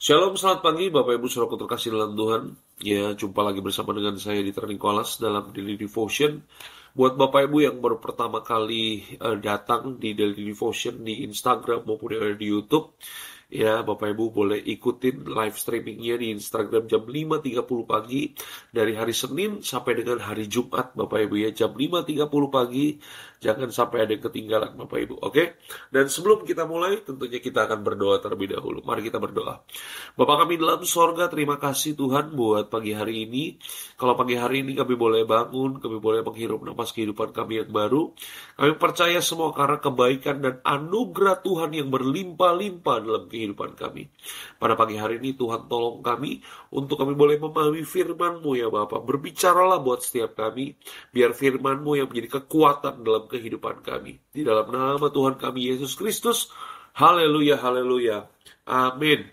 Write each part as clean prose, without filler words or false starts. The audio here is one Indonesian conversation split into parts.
Shalom, selamat pagi Bapak Ibu Saudaraku terkasih dalam Tuhan. Ya, jumpa lagi bersama dengan saya di Nicholas dalam Daily Devotion. Buat Bapak Ibu yang baru pertama kali datang di Daily Devotion di Instagram maupun yang ada di YouTube, ya Bapak Ibu boleh ikutin live streamingnya di Instagram jam 5.30 pagi dari hari Senin sampai dengan hari Jumat Bapak Ibu ya, jam 5.30 pagi. Jangan sampai ada yang ketinggalan Bapak Ibu, oke? Dan sebelum kita mulai, tentunya kita akan berdoa terlebih dahulu. Mari kita berdoa. Bapak kami dalam sorga, terima kasih Tuhan buat pagi hari ini. Kalau pagi hari ini kami boleh bangun, kami boleh menghirup napas kehidupan kami yang baru. Kami percaya semua karena kebaikan dan anugerah Tuhan yang berlimpah-limpah dalam kehidupan kami. Pada pagi hari ini Tuhan tolong kami untuk kami boleh memahami firman-Mu ya Bapak. Berbicaralah buat setiap kami, biar firman-Mu yang menjadi kekuatan dalam kehidupan kami. Di dalam nama Tuhan kami Yesus Kristus. Haleluya, haleluya. Amin.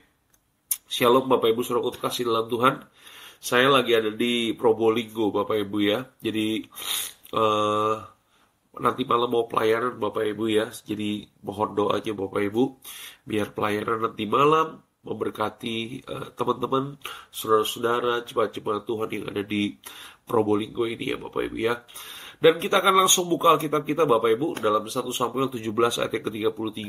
Shalom Bapak Ibu Saudaraku terkasih dalam Tuhan. Saya lagi ada di Probolinggo Bapak Ibu ya. Jadi nanti malam mau pelayanan Bapak Ibu ya. Jadi mohon doanya Bapak Ibu biar pelayanan nanti malam memberkati teman-teman, saudara-saudara, jemaat-jemaat Tuhan yang ada di Probolinggo ini ya Bapak Ibu ya. Dan kita akan langsung buka Alkitab kita Bapak Ibu dalam 1 Samuel 17 ayat yang ke-33.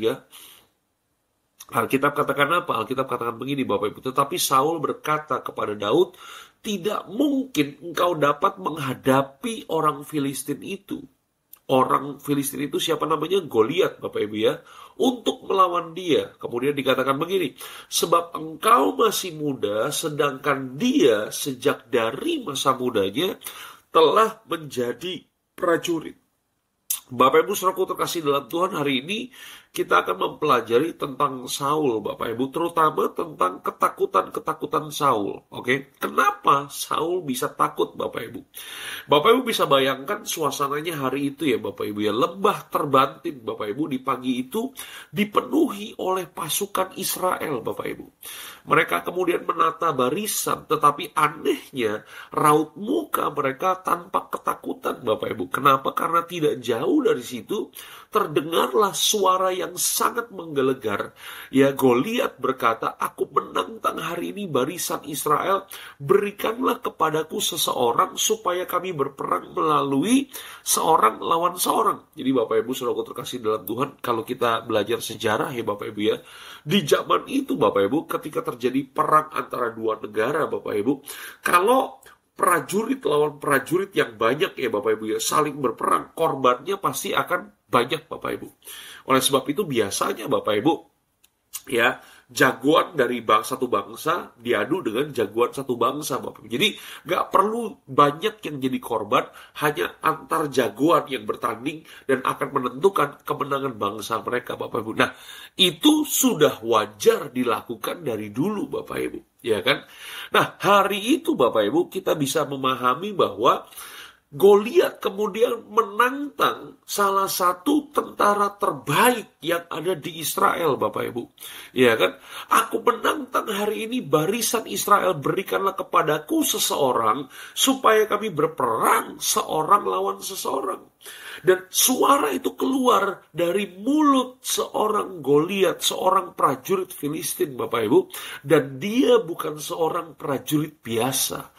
Alkitab katakan apa? Alkitab katakan begini Bapak Ibu. Tetapi Saul berkata kepada Daud, tidak mungkin engkau dapat menghadapi orang Filistin itu. Orang Filistin itu siapa namanya? Goliat Bapak Ibu ya. Untuk melawan dia. Kemudian dikatakan begini. Sebab engkau masih muda, sedangkan dia sejak dari masa mudanya telah menjadi prajurit. Bapak Ibu Saudaraku terkasih dalam Tuhan, hari ini kita akan mempelajari tentang Saul Bapak Ibu, terutama tentang ketakutan-ketakutan Saul. Oke, kenapa Saul bisa takut Bapak Ibu? Bapak Ibu bisa bayangkan suasananya hari itu ya Bapak Ibu ya, lembah terbantin Bapak Ibu di pagi itu dipenuhi oleh pasukan Israel Bapak Ibu. Mereka kemudian menata barisan, tetapi anehnya raut muka mereka tanpa ketakutan Bapak Ibu. Kenapa? Karena tidak jauh dari situ terdengarlah suara yang sangat menggelegar. Ya, Goliat berkata, aku menantang hari ini barisan Israel, berikanlah kepadaku seseorang supaya kami berperang melalui seorang lawan seorang. Jadi Bapak Ibu Saudaraku terkasih dalam Tuhan, kalau kita belajar sejarah ya Bapak Ibu ya, di zaman itu Bapak Ibu ketika terjadi perang antara dua negara Bapak Ibu, kalau prajurit lawan prajurit yang banyak ya Bapak Ibu ya, saling berperang, korbannya pasti akan banyak Bapak Ibu. Oleh sebab itu biasanya Bapak Ibu ya, jagoan dari satu bangsa diadu dengan jagoan satu bangsa Bapak Ibu. Jadi gak perlu banyak yang jadi korban, hanya antar jagoan yang bertanding dan akan menentukan kemenangan bangsa mereka Bapak Ibu. Nah, itu sudah wajar dilakukan dari dulu Bapak Ibu, ya kan? Nah, hari itu Bapak Ibu kita bisa memahami bahwa Goliat kemudian menantang salah satu tentara terbaik yang ada di Israel, Bapak Ibu. Ya kan? Aku menantang hari ini barisan Israel, berikanlah kepadaku seseorang supaya kami berperang seorang lawan seseorang. Dan suara itu keluar dari mulut seorang Goliat, seorang prajurit Filistin, Bapak Ibu. Dan dia bukan seorang prajurit biasa.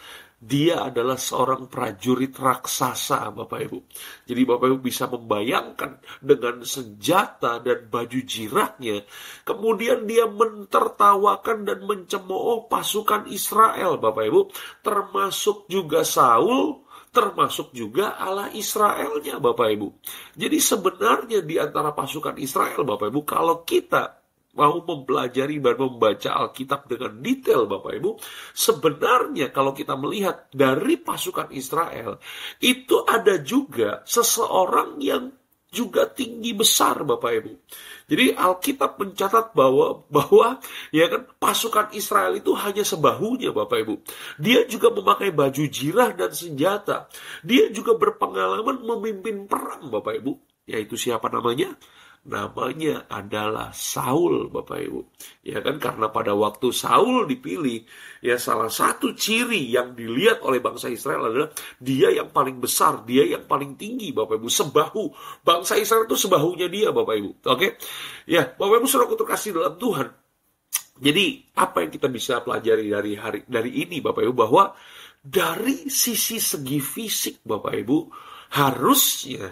Dia adalah seorang prajurit raksasa, Bapak Ibu. Jadi Bapak Ibu bisa membayangkan dengan senjata dan baju jirahnya. Kemudian dia mentertawakan dan mencemooh pasukan Israel, Bapak Ibu. Termasuk juga Saul, termasuk juga Allah Israelnya, Bapak Ibu. Jadi sebenarnya di antara pasukan Israel, Bapak Ibu, kalau kita mau mempelajari dan membaca Alkitab dengan detail Bapak Ibu, sebenarnya kalau kita melihat dari pasukan Israel, itu ada juga seseorang yang juga tinggi besar Bapak Ibu. Jadi Alkitab mencatat bahwa ya kan, pasukan Israel itu hanya sebahunya Bapak Ibu. Dia juga memakai baju jirah dan senjata. Dia juga berpengalaman memimpin perang Bapak Ibu. Yaitu siapa namanya? Namanya adalah Saul Bapak Ibu. Ya kan, karena pada waktu Saul dipilih, ya salah satu ciri yang dilihat oleh bangsa Israel adalah dia yang paling besar, dia yang paling tinggi Bapak Ibu, sebahu. Bangsa Israel itu sebahunya dia Bapak Ibu. Oke. Ya, Bapak Ibu Saudaraku terkasih dalam Tuhan. Jadi apa yang kita bisa pelajari dari ini Bapak Ibu, bahwa dari segi fisik Bapak Ibu, harusnya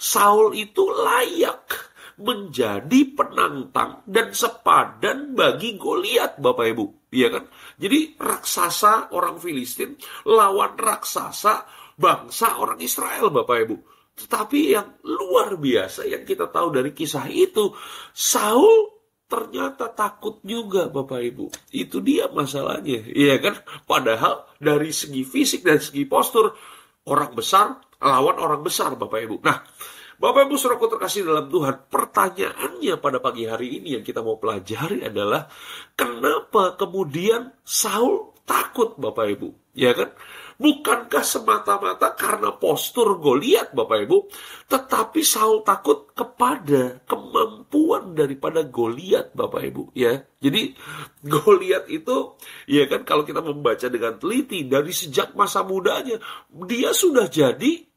Saul itu layak menjadi penantang dan sepadan bagi Goliat Bapak Ibu. Iya kan? Jadi raksasa orang Filistin lawan raksasa bangsa orang Israel Bapak Ibu. Tetapi yang luar biasa yang kita tahu dari kisah itu, Saul ternyata takut juga Bapak Ibu. Itu dia masalahnya, iya kan? Padahal dari segi fisik dan segi postur, orang besar lawan orang besar Bapak Ibu. Nah, Bapak Ibu saudaraku terkasih dalam Tuhan, pertanyaannya pada pagi hari ini yang kita mau pelajari adalah, kenapa kemudian Saul takut Bapak Ibu? Ya kan? Bukankah semata-mata karena postur Goliat Bapak Ibu, tetapi Saul takut kepada kemampuan daripada Goliat Bapak Ibu, ya. Jadi Goliat itu, ya kan, kalau kita membaca dengan teliti dari sejak masa mudanya, dia sudah jadi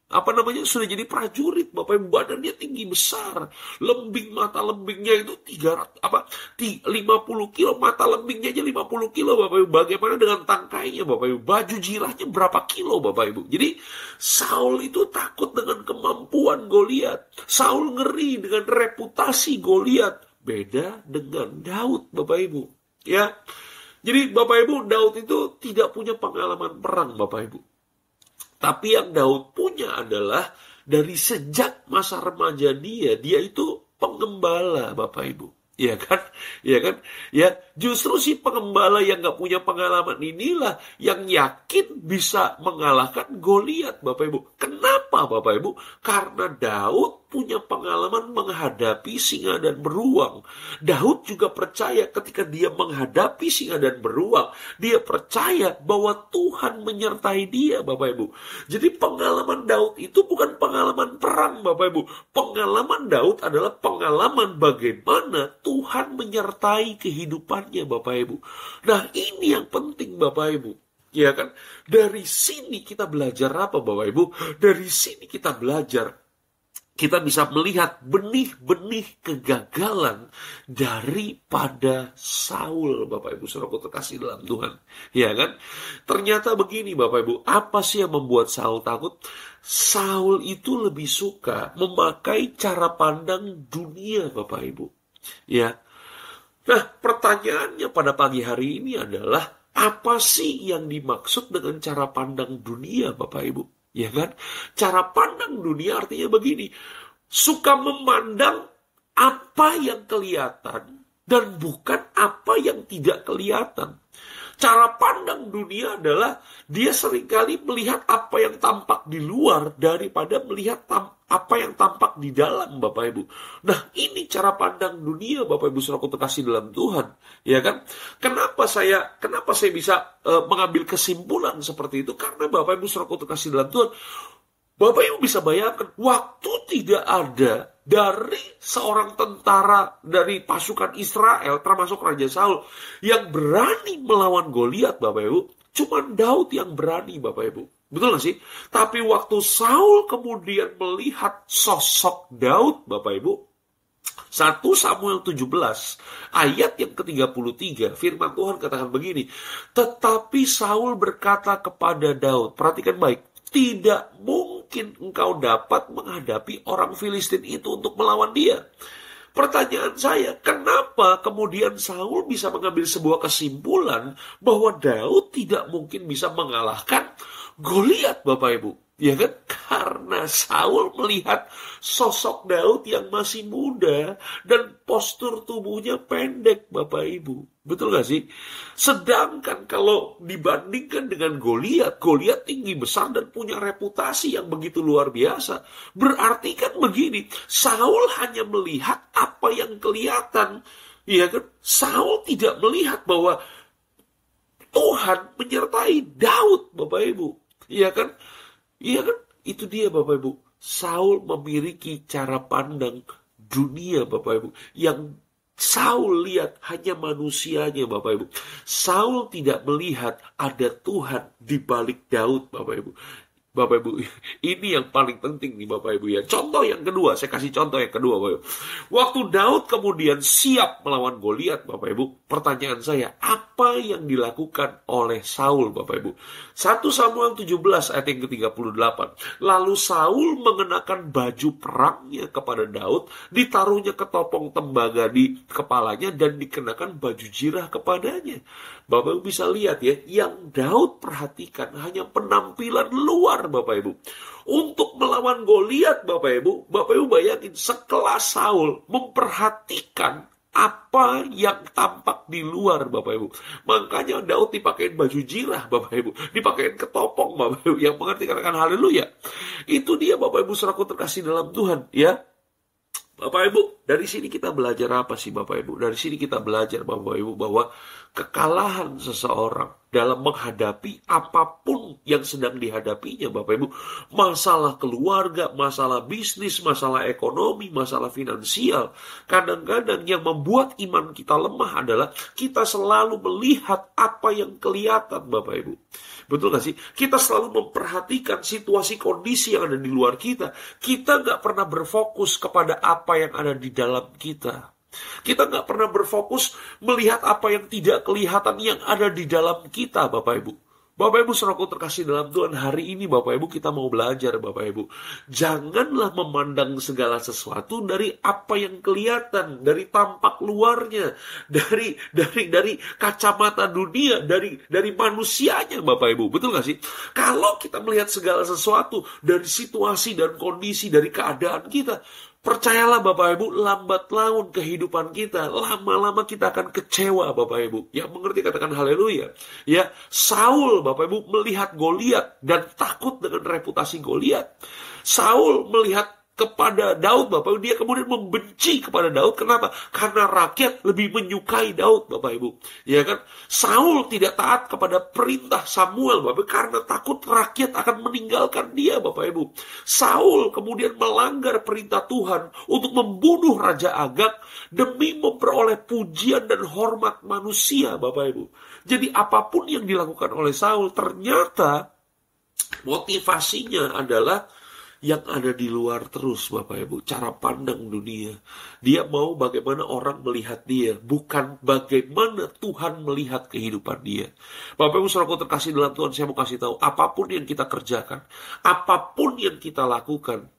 sudah jadi prajurit Bapak Ibu. Badannya tinggi besar, mata lembingnya itu 50 kilo, mata lembingnya aja 50 kilo Bapak Ibu. Bagaimana dengan tangkainya Bapak Ibu? Baju jirahnya berapa kilo Bapak Ibu? Jadi Saul itu takut dengan kemampuan Goliat. Saul ngeri dengan reputasi Goliat. Beda dengan Daud Bapak Ibu, ya. Jadi Bapak Ibu, Daud itu tidak punya pengalaman perang Bapak Ibu. Tapi yang Daud punya adalah dari sejak masa remaja dia itu pengembala Bapak Ibu. Iya kan? Iya kan? Ya, justru si pengembala yang gak punya pengalaman inilah yang yakin bisa mengalahkan Goliat Bapak Ibu. Kenapa Bapak Ibu? Karena Daud punya pengalaman menghadapi singa dan beruang. Daud juga percaya ketika dia menghadapi singa dan beruang, dia percaya bahwa Tuhan menyertai dia Bapak Ibu. Jadi pengalaman Daud itu bukan pengalaman perang Bapak Ibu. Pengalaman Daud adalah pengalaman bagaimana Tuhan menyertai kehidupannya Bapak Ibu. Nah, ini yang penting Bapak Ibu. Ya kan? Dari sini kita belajar apa Bapak Ibu? Dari sini kita belajar, kita bisa melihat benih-benih kegagalan daripada Saul Bapak Ibu saudaraku terkasih dalam Tuhan. Ya kan? Ternyata begini Bapak Ibu, apa sih yang membuat Saul takut? Saul itu lebih suka memakai cara pandang dunia Bapak Ibu. Ya. Nah, pertanyaannya pada pagi hari ini adalah, apa sih yang dimaksud dengan cara pandang dunia Bapak Ibu? Ya kan? Cara pandang dunia artinya begini, suka memandang apa yang kelihatan dan bukan apa yang tidak kelihatan. Cara pandang dunia adalah dia seringkali melihat apa yang tampak di luar daripada melihat apa yang tampak di dalam Bapak Ibu. Nah, ini cara pandang dunia Bapak Ibu saudaraku terkasih dalam Tuhan, ya kan? Kenapa saya bisa mengambil kesimpulan seperti itu? Karena Bapak Ibu saudaraku terkasih dalam Tuhan, Bapak Ibu bisa bayangkan, waktu tidak ada dari seorang tentara dari pasukan Israel, termasuk Raja Saul, yang berani melawan Goliat Bapak Ibu, cuma Daud yang berani Bapak Ibu. Betul gak sih? Tapi waktu Saul kemudian melihat sosok Daud Bapak Ibu, 1 Samuel 17 ayat yang ke-33, firman Tuhan katakan begini, tetapi Saul berkata kepada Daud, perhatikan baik, tidak mungkin engkau dapat menghadapi orang Filistin itu untuk melawan dia. Pertanyaan saya, kenapa kemudian Saul bisa mengambil sebuah kesimpulan bahwa Daud tidak mungkin bisa mengalahkan Goliat Bapak Ibu? Ya kan? Karena Saul melihat sosok Daud yang masih muda dan postur tubuhnya pendek Bapak Ibu. Betul gak sih? Sedangkan kalau dibandingkan dengan Goliat, Goliat tinggi besar dan punya reputasi yang begitu luar biasa. Berarti kan begini, Saul hanya melihat apa yang kelihatan. Ya kan? Saul tidak melihat bahwa Tuhan menyertai Daud Bapak Ibu. Iya kan? Iya kan? Itu dia Bapak Ibu. Saul memiliki cara pandang dunia Bapak Ibu. Yang Saul lihat hanya manusianya Bapak Ibu. Saul tidak melihat ada Tuhan di balik Daud Bapak Ibu. Bapak Ibu, ini yang paling penting nih Bapak Ibu ya. Contoh yang kedua, saya kasih contoh yang kedua Bapak Ibu. Waktu Daud kemudian siap melawan Goliat Bapak Ibu, pertanyaan saya, apa yang dilakukan oleh Saul Bapak Ibu? 1 Samuel 17 ayat yang ke-38. Lalu Saul mengenakan baju perangnya kepada Daud, ditaruhnya ketopong tembaga di kepalanya dan dikenakan baju jirah kepadanya. Bapak Ibu bisa lihat ya, yang Daud perhatikan hanya penampilan luar Bapak Ibu. Untuk melawan Goliat Bapak Ibu bayangin sekelas Saul memperhatikan apa yang tampak di luar Bapak Ibu. Makanya Daud dipakein baju jirah Bapak Ibu, dipakein ketopong Bapak Ibu. Yang mengerti katakan haleluya. Itu dia Bapak Ibu saudaraku terkasih dalam Tuhan ya. Bapak Ibu, dari sini kita belajar apa sih Bapak Ibu? Dari sini kita belajar Bapak Ibu bahwa kekalahan seseorang dalam menghadapi apapun yang sedang dihadapinya Bapak Ibu, masalah keluarga, masalah bisnis, masalah ekonomi, masalah finansial, kadang-kadang yang membuat iman kita lemah adalah kita selalu melihat apa yang kelihatan Bapak Ibu. Betul gak sih? Kita selalu memperhatikan situasi kondisi yang ada di luar kita. Kita gak pernah berfokus kepada apa yang ada di dalam kita. Kita gak pernah berfokus melihat apa yang tidak kelihatan yang ada di dalam kita, Bapak Ibu. Bapak Ibu saudaraku terkasih dalam Tuhan, hari ini Bapak Ibu kita mau belajar Bapak Ibu. Janganlah memandang segala sesuatu dari apa yang kelihatan, dari tampak luarnya, dari kacamata dunia, dari manusianya Bapak Ibu. Betul gak sih? Kalau kita melihat segala sesuatu dari situasi dan kondisi, dari keadaan kita, percayalah Bapak Ibu, lambat laun kehidupan kita, lama-lama kita akan kecewa Bapak Ibu. Yang mengerti katakan haleluya. Ya, Saul Bapak Ibu melihat Goliat dan takut dengan reputasi Goliat. Saul melihat kepada Daud Bapak Ibu, dia kemudian membenci kepada Daud. Kenapa? Karena rakyat lebih menyukai Daud Bapak Ibu. Ya kan? Saul tidak taat kepada perintah Samuel Bapak Ibu, karena takut rakyat akan meninggalkan dia Bapak Ibu. Saul kemudian melanggar perintah Tuhan untuk membunuh Raja Agag demi memperoleh pujian dan hormat manusia Bapak Ibu. Jadi apapun yang dilakukan oleh Saul ternyata motivasinya adalah yang ada di luar terus Bapak Ibu. Cara pandang dunia. Dia mau bagaimana orang melihat dia, bukan bagaimana Tuhan melihat kehidupan dia. Bapak Ibu saudaraku terkasih dalam Tuhan, saya mau kasih tahu, apapun yang kita kerjakan, apapun yang kita lakukan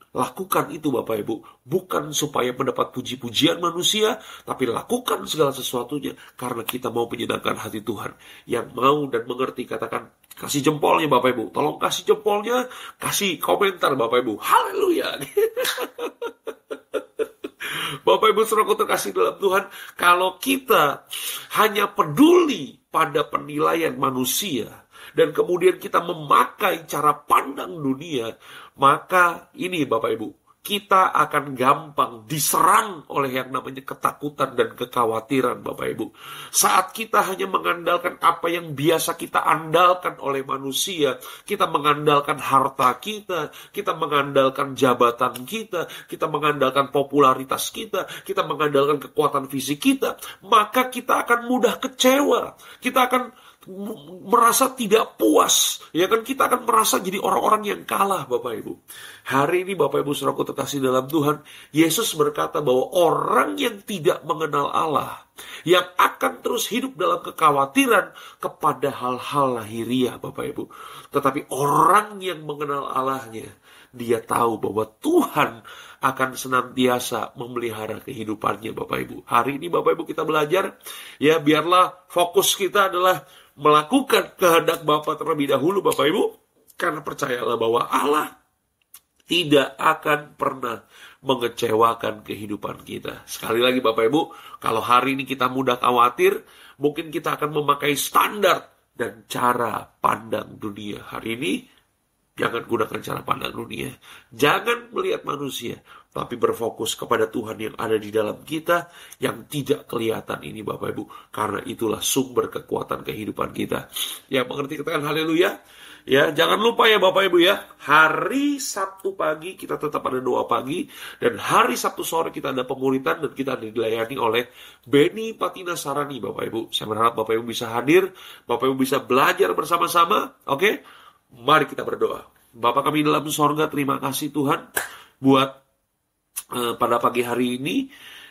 itu Bapak Ibu, bukan supaya mendapat puji-pujian manusia, tapi lakukan segala sesuatunya karena kita mau menyenangkan hati Tuhan. Yang mau dan mengerti katakan, kasih jempolnya Bapak Ibu. Tolong kasih jempolnya, kasih komentar Bapak Ibu. Haleluya. Bapak Ibu saudaraku terkasih dalam Tuhan, kalau kita hanya peduli pada penilaian manusia dan kemudian kita memakai cara pandang dunia, maka ini Bapak Ibu, kita akan gampang diserang oleh yang namanya ketakutan dan kekhawatiran Bapak Ibu. Saat kita hanya mengandalkan apa yang biasa kita andalkan oleh manusia, kita mengandalkan harta kita mengandalkan jabatan kita mengandalkan popularitas kita mengandalkan kekuatan fisik kita, maka kita akan mudah kecewa. Kita akan merasa tidak puas, ya kan? Kita akan merasa jadi orang-orang yang kalah Bapak Ibu. Hari ini Bapak Ibu saudaraku terkasih dalam Tuhan, Yesus berkata bahwa orang yang tidak mengenal Allah, yang akan terus hidup dalam kekhawatiran kepada hal-hal lahiriah Bapak Ibu. Tetapi orang yang mengenal Allahnya, dia tahu bahwa Tuhan akan senantiasa memelihara kehidupannya Bapak Ibu. Hari ini Bapak Ibu kita belajar, ya biarlah fokus kita adalah melakukan kehendak Bapa terlebih dahulu Bapak Ibu. Karena percayalah bahwa Allah tidak akan pernah mengecewakan kehidupan kita. Sekali lagi Bapak Ibu, kalau hari ini kita mudah khawatir, mungkin kita akan memakai standar dan cara pandang dunia. Hari ini jangan gunakan cara pandang dunia. Jangan melihat manusia, tapi berfokus kepada Tuhan yang ada di dalam kita, yang tidak kelihatan ini Bapak Ibu. Karena itulah sumber kekuatan kehidupan kita. Ya, mengerti katakan haleluya. Ya, jangan lupa ya Bapak Ibu ya, hari Sabtu pagi kita tetap ada doa pagi, dan hari Sabtu sore kita ada pemuritan dan kita dilayani oleh Beni Patina Sarani Bapak Ibu. Saya berharap Bapak Ibu bisa hadir, Bapak Ibu bisa belajar bersama-sama. Oke? Mari kita berdoa. Bapa kami dalam sorga, terima kasih Tuhan buat pada pagi hari ini.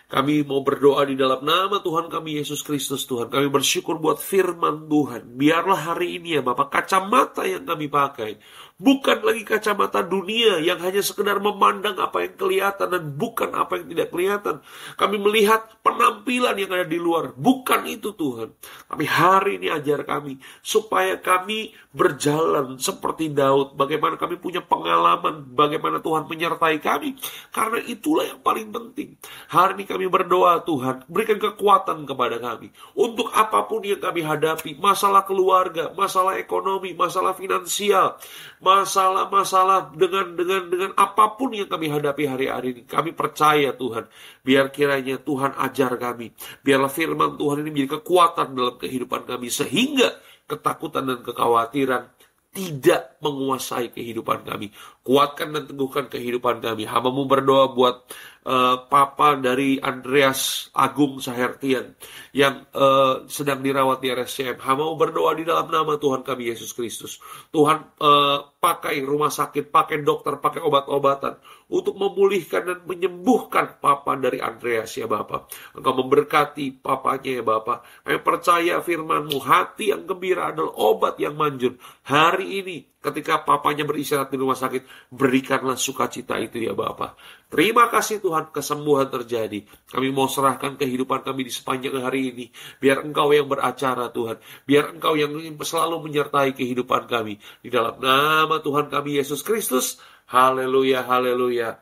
Kami mau berdoa di dalam nama Tuhan kami Yesus Kristus Tuhan. Kami bersyukur buat firman Tuhan. Biarlah hari ini ya Bapak, kacamata yang kami pakai bukan lagi kacamata dunia yang hanya sekedar memandang apa yang kelihatan dan bukan apa yang tidak kelihatan. Kami melihat penampilan yang ada di luar. Bukan itu Tuhan. Tapi hari ini ajar kami supaya kami berjalan seperti Daud. Bagaimana kami punya pengalaman, bagaimana Tuhan menyertai kami. Karena itulah yang paling penting. Hari ini kami berdoa Tuhan, berikan kekuatan kepada kami. Untuk apapun yang kami hadapi, masalah keluarga, masalah ekonomi, masalah finansial, masalah-masalah dengan apapun yang kami hadapi hari-hari ini. Kami percaya Tuhan, biar kiranya Tuhan ajar kami. Biarlah firman Tuhan ini menjadi kekuatan dalam kehidupan kami. Sehingga ketakutan dan kekhawatiran tidak menguasai kehidupan kami. Kuatkan dan teguhkan kehidupan kami. Hamba-Mu berdoa buat Papa dari Andreas Agung Sahertian yang sedang dirawat di RSCM. Hamba-Mu berdoa di dalam nama Tuhan kami Yesus Kristus. Tuhan pakai rumah sakit, pakai dokter, pakai obat-obatan untuk memulihkan dan menyembuhkan Papa dari Andreas ya Bapak. Engkau memberkati papanya ya Bapak. Kami percaya firman-Mu, hati yang gembira adalah obat yang manjur. Hari ini ketika papanya beristirahat di rumah sakit, berikanlah sukacita itu ya Bapak. Terima kasih Tuhan, kesembuhan terjadi. Kami mau serahkan kehidupan kami di sepanjang hari ini. Biar Engkau yang beracara Tuhan. Biar Engkau yang selalu menyertai kehidupan kami. Di dalam nama Tuhan kami Yesus Kristus. Haleluya, haleluya.